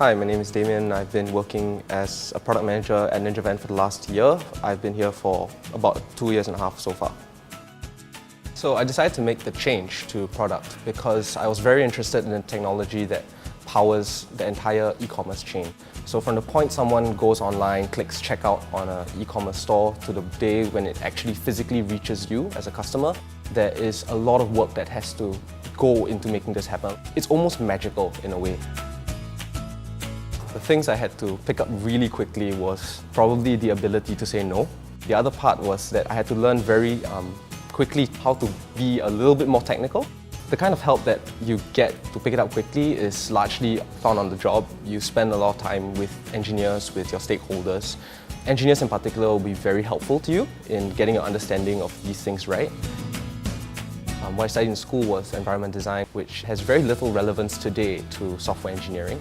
Hi, my name is Damien. I've been working as a product manager at Intrepid for the last year. I've been here for about 2.5 years so far. So I decided to make the change to product because I was very interested in the technology that powers the entire e-commerce chain. So from the point someone goes online, clicks checkout on an e-commerce store to the day when it actually physically reaches you as a customer, there is a lot of work that has to go into making this happen. It's almost magical in a way. The things I had to pick up really quickly was probably the ability to say no. The other part was that I had to learn very quickly how to be a little bit more technical. The kind of help that you get to pick it up quickly is largely found on the job. You spend a lot of time with engineers, with your stakeholders. Engineers in particular will be very helpful to you in getting your understanding of these things right. What I studied in school was environment design, which has very little relevance today to software engineering.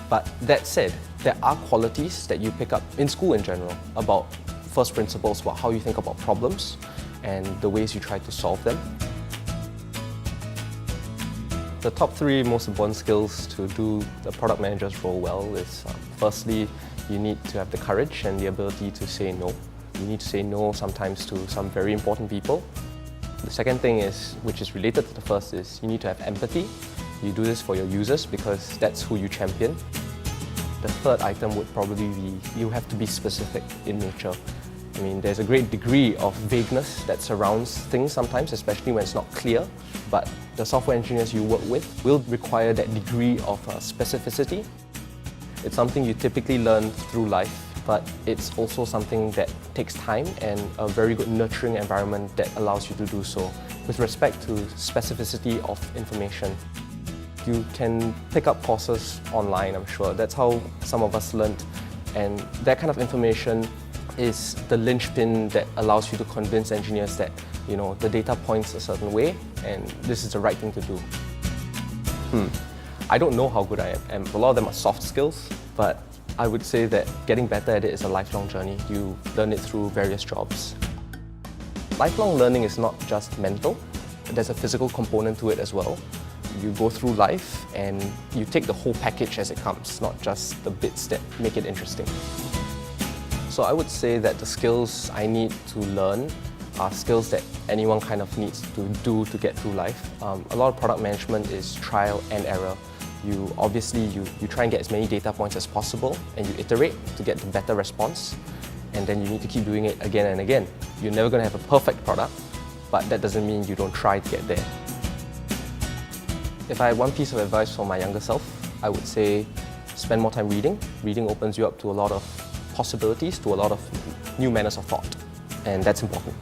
But that said, there are qualities that you pick up in school in general about first principles, about how you think about problems and the ways you try to solve them. The top 3 most important skills to do the product manager's role well is firstly, you need to have the courage and the ability to say no. You need to say no sometimes to some very important people. The second thing is, which is related to the first, is you need to have empathy. You do this for your users because that's who you champion. The third item would probably be you have to be specific in nature. I mean, there's a great degree of vagueness that surrounds things sometimes, especially when it's not clear, but the software engineers you work with will require that degree of specificity. It's something you typically learn through life, but it's also something that takes time and a very good nurturing environment that allows you to do so. With respect to specificity of information, you can pick up courses online, I'm sure. That's how some of us learned. And that kind of information is the linchpin that allows you to convince engineers that, the data points a certain way and this is the right thing to do. I don't know how good I am. A lot of them are soft skills, but I would say that getting better at it is a lifelong journey. You learn it through various jobs. Lifelong learning is not just mental. There's a physical component to it as well. You go through life and you take the whole package as it comes, not just the bits that make it interesting. So I would say that the skills I need to learn are skills that anyone kind of needs to do to get through life. A lot of product management is trial and error. You try and get as many data points as possible and you iterate to get the better response, and then you need to keep doing it again and again. You're never going to have a perfect product, but that doesn't mean you don't try to get there. If I had one piece of advice for my younger self, I would say spend more time reading. Reading opens you up to a lot of possibilities, to a lot of new manners of thought, and that's important.